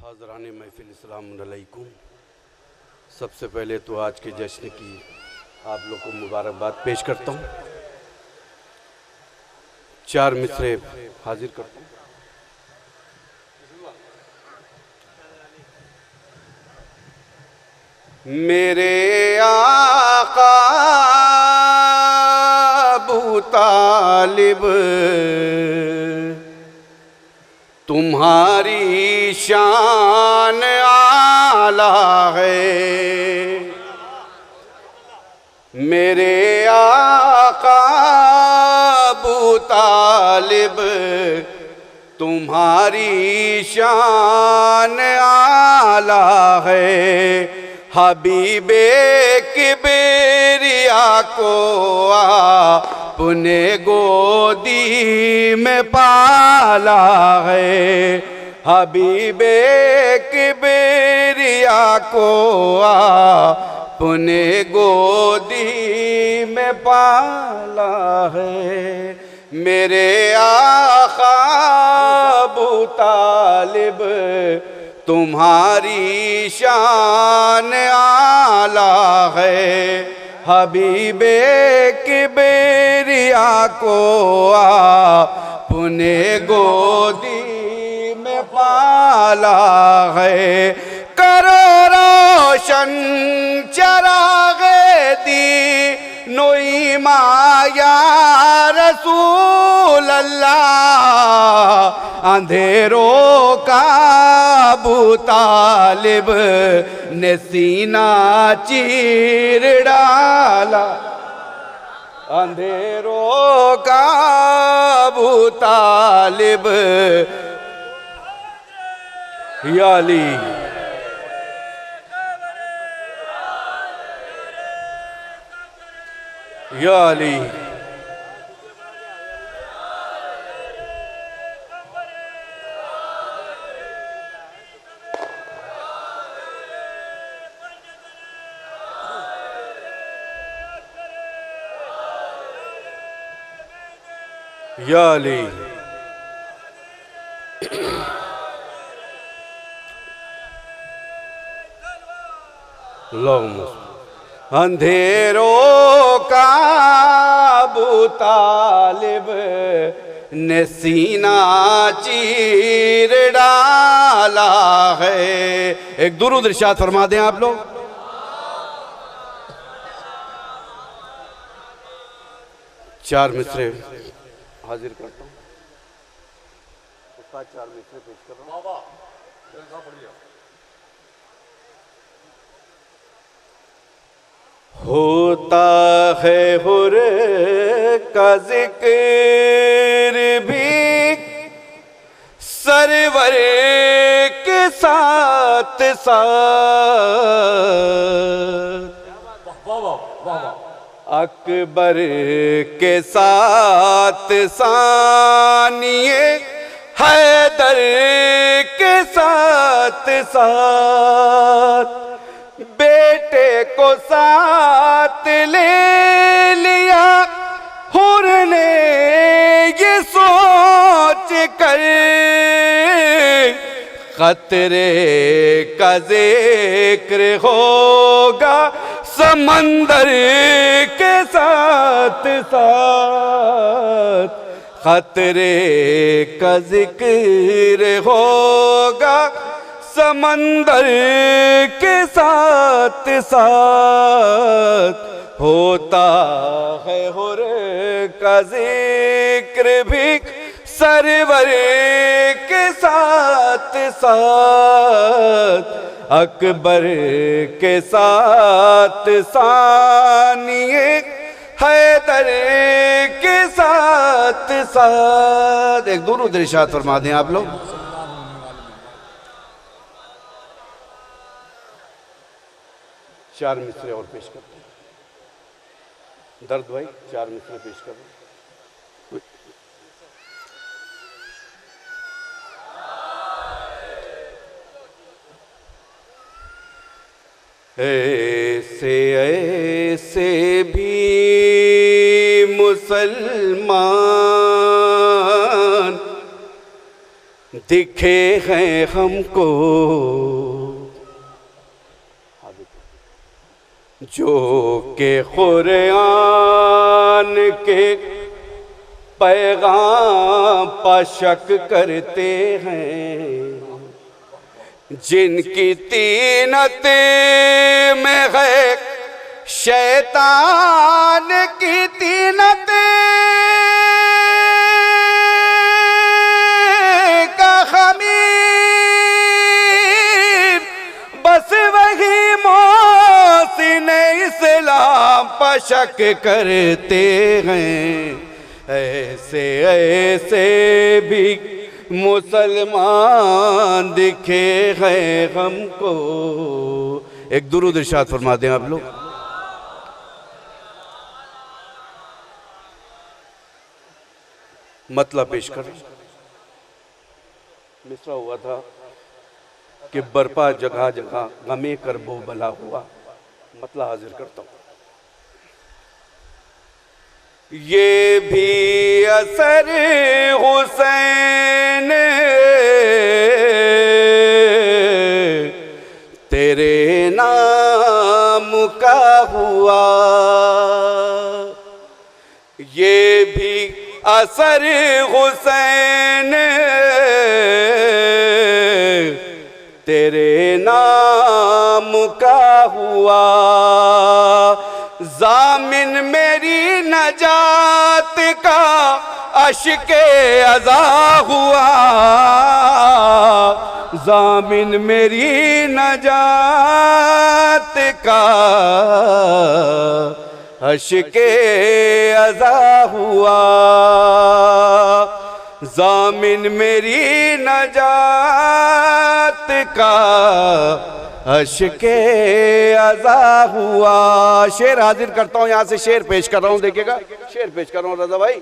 हाज़रान महफिल अस्सलाम अलैकुम। सबसे पहले तो आज के जश्न की आप लोग को मुबारकबाद पेश करता हूँ। चार मिसरे हाजिर करता हूँ। मेरे आका अबू तालिब तुम्हारी शान आला है। मेरे आका अबू तालिब तुम्हारी शान आला है। हबीबे किबरिया को अपने गोदी में पाला है। हबीबे किबरिया को अपने गोदी में पाला है। मेरे आका अबू तालिब तुम्हारी शान आला है। हबीबे किबरिया को अपने गोदी में पाला है। करो रोशन चरागे दी नोई माया रसूल अल्लाह। अंधेरों का अबू तालिब ने सीना चीर डाला। अंधेरों का अबू तालिब या अली या अली या अली। अंधेरों का अबू तालिब ने सीना चीर डाला है। एक दुरूद इरशाद फरमा दें आप लोग। चार मिसरे हाजिर करता हूँ। उसका चार मिसरे पेश कर रहा हूँ। होता है हुर का जिक्र भी सरवर के साथ साथ। अकबर के साथ सानिए हैदर के साथ साथ। बेटे को साथ ले लिया हुर ने ये सोच कर। खतरे का जिक्र होगा समंदर के साथ साथ। खतरे का जिक्र होगा समंदर के साथ साथ। होता है हुर का जिक्र भी सरवर के साथ साथ। अकबर के साथ सानिए हैदर के साथ साथ। एक दुरूद इरशाद फरमा दें आप लोग। चार मिसरे और पेश करते हैं। दर्द भाई चार मिसरे पेश कर रहे। ऐसे ऐसे भी मुसलमान दिखे हैं हमको जो के कुरान के पैगाम पर शक करते हैं, जिनकी तीनत में है शैतान की तीनत का खमीर, बस वही मोहसिन इस्लाम पर शक करते हैं। ऐसे ऐसे भी मुसलमान दिखे हैं हमको। एक दुरूद इरशाद फरमा दें आप लोग। मतलब पेश करें। मिसरा हुआ था कि बरपा जगह जगह गमे कर बो बला हुआ। मतलब हाजिर करता हूँ। ये भी असर हुसैन तेरे नाम का हुआ, ये भी असर हुसैन तेरे नाम का हुआ। ज़ामिन मेरी नजात का अश्के अज़ा हुआ, ज़ामिन मेरी नजात का अश्के अज़ा हुआ। ज़ामिन मेरी नजात का अश्के अज़ा हुआ। शेर हाजिर करता हूँ, यहाँ से शेर पेश कर रहा हूँ। देखिएगा शेर पेश कर रहा हूँ रज़ा भाई।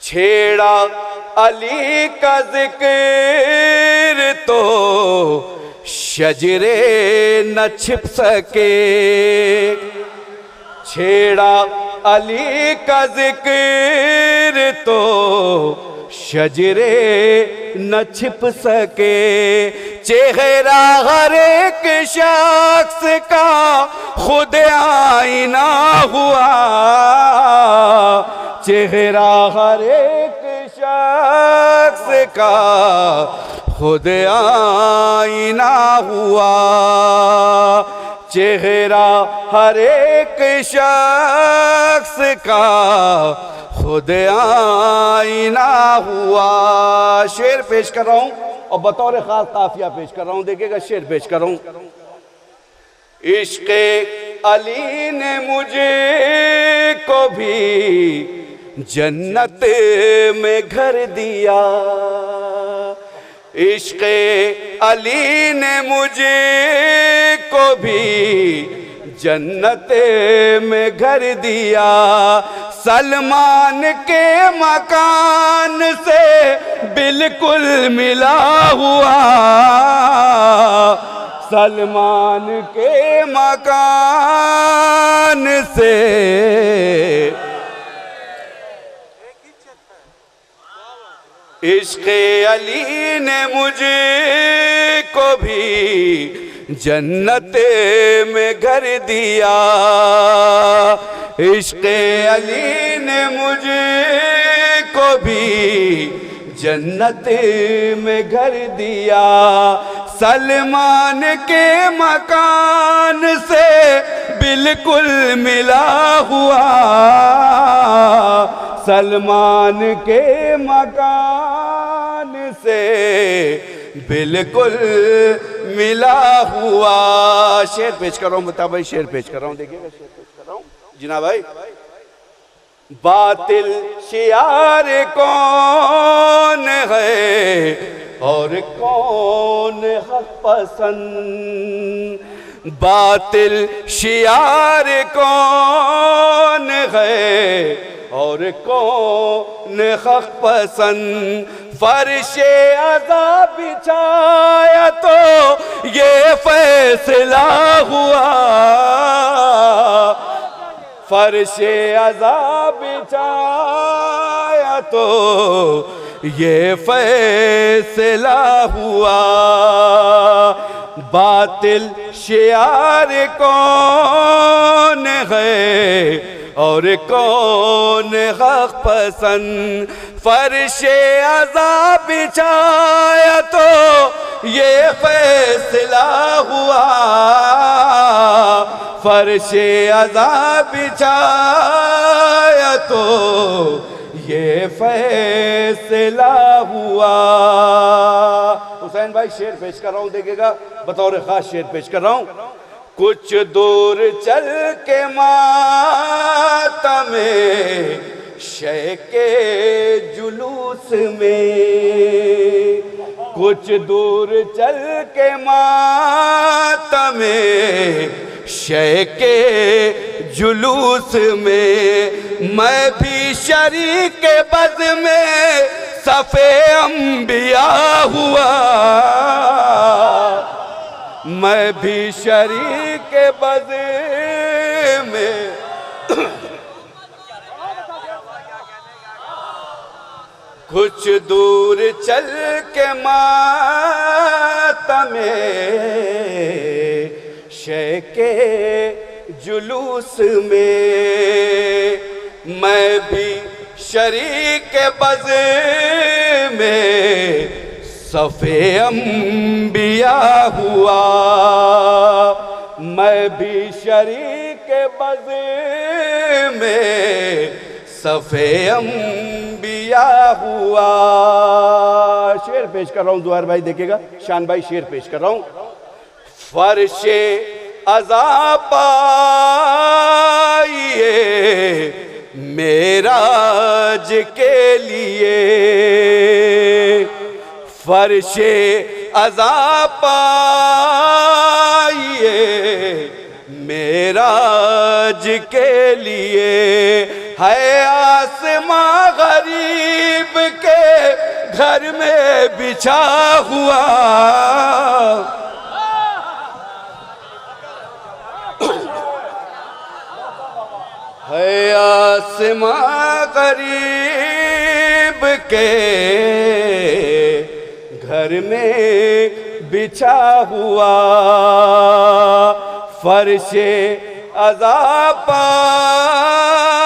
छेड़ा अली का जिक्र तो शजरे न छिप सके, छेड़ा अली का जिक्र तो शजरे न छिप सके। चेहरा हर एक शख्स का खुद आईना हुआ, चेहरा हर एक शख्स का खुद आईना हुआ, चेहरा हर एक शख्स का खुद आईना हुआ। शेर पेश कर रहा हूं और बतौर खास काफिया पेश कर रहा हूं। देखिएगा शेर पेश कर रहा हूं। इश्क़े अली ने मुझे को भी जन्नत में घर दिया, इश्क़े अली ने मुझे को भी जन्नत में घर दिया। सलमान के मकान से बिल्कुल मिला हुआ, सलमान के मकान से इश्क़े अली ने मुझे को भी जन्नत में घर दिया, इश्क़े अली ने मुझे को भी जन्नत में घर दिया। सलमान के मकान से बिल्कुल मिला हुआ, सलमान के मकान से बिल्कुल मिला हुआ। शेर पेश कर रहा हूँ, बता भाई शेर पेश कर रहा हूँ। देखिएगा शेर पेश कर रहा हूँ जिना भाई। बातिल शियार कौन है और कौन हक पसंद, बातिल शियार कौन है और कौन हक पसंद। फर्शे अज़ा बिछाया तो ये फैसला हुआ, फर्शे अज़ा बिछाया तो ये फैसला हुआ, बातिल शियार कौन है और कौन हक पसंद, फर्शे अज़ाब बिछाया तो ये फैसला हुआ, फर्शे अज़ाब बिछाया तो ये फैसला हुआ। हुसैन भाई शेर पेश कर रहा हूँ, देखिएगा, बतौर खास शेर पेश कर रहा हूँ। कुछ दूर चल के मातम शह के जुलूस में, कुछ दूर चल के मातम शह के जुलूस में, मैं भी शरीक बज़ में सफ़े अंबिया हुआ, मैं भी शरीक बज़ में कुछ दूर चल के मातम शह के जुलूस में, मैं भी शरीक बज़ में सफ़े अंबिया हुआ, मैं भी शरीक बज़ में सफ़े अंबिया हुआ। शेर पेश कर रहा हूँ दुआर भाई, देखिएगा, शान भाई शेर पेश कर रहा हूँ। फर्शे अज़ा पाइए मेराज के लिए, फर्शे अज़ा पाइए मेराज के लिए, है आसमां गरीब के घर में बिछा हुआ, है आसमां गरीब के घर में बिछा हुआ, फर्शे अज़ा पाइए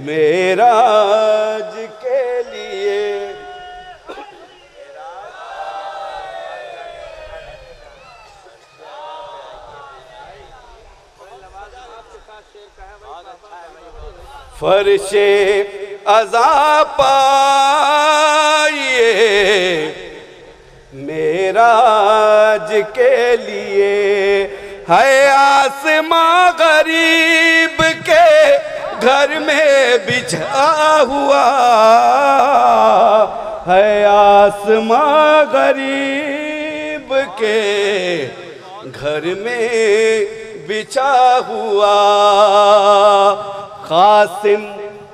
मेराज के लिए। फर्शे अज़ा पाइए मेराज के लिए, है आसमां गरीब के घर में बिछा हुआ, है आसमां गरीब के घर में बिछा हुआ, कासिम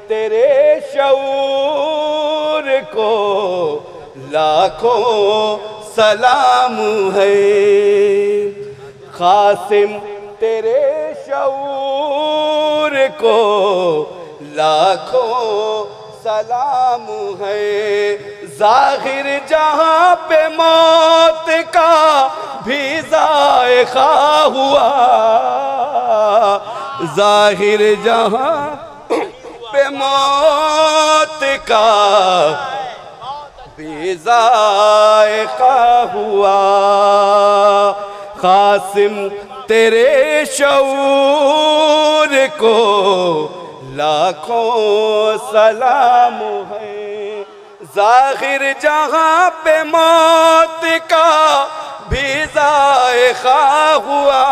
तेरे शऊर को लाखों सलाम है, कासिम तेरे शऊर को लाखों सलाम है, ज़ाहिर जहाँ पे मौत का भी ज़ायक़ा हुआ, ज़ाहिर जहाँ पे मौत का भी ज़ायक़ा हुआ, कासिम तेरे शऊर को लाखों सलाम है, ज़ाहिर जहाँ पे मौत का भी ज़ायक़ा हुआ,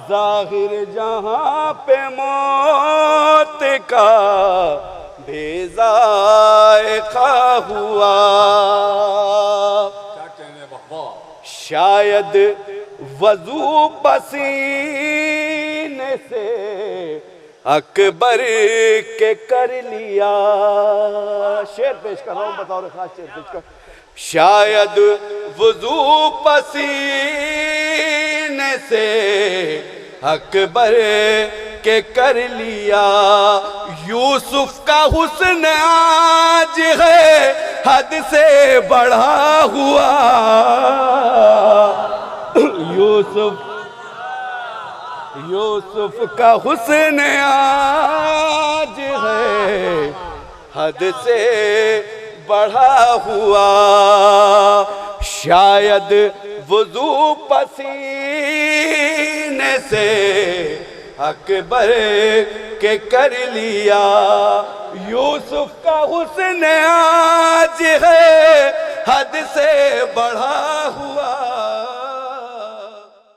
ज़ाहिर जहाँ पे मौत का भी ज़ायक़ा हुआ। शायद वज़ू पसीने से अकबर के कर लिया, शेर पेश कर रहा हूँ, बतौर खास शेर पेश कर, शायद वज़ू पसीने से अकबर के कर लिया, यूसुफ का हुस्न आज है हद से बढ़ा हुआ। यूसुफ का हुस्न आज है हद से बढ़ा हुआ। शायद वुज़ू पसीने से अकबर के कर लिया। यूसुफ का हुस्न आज है हद से बढ़ा हुआ।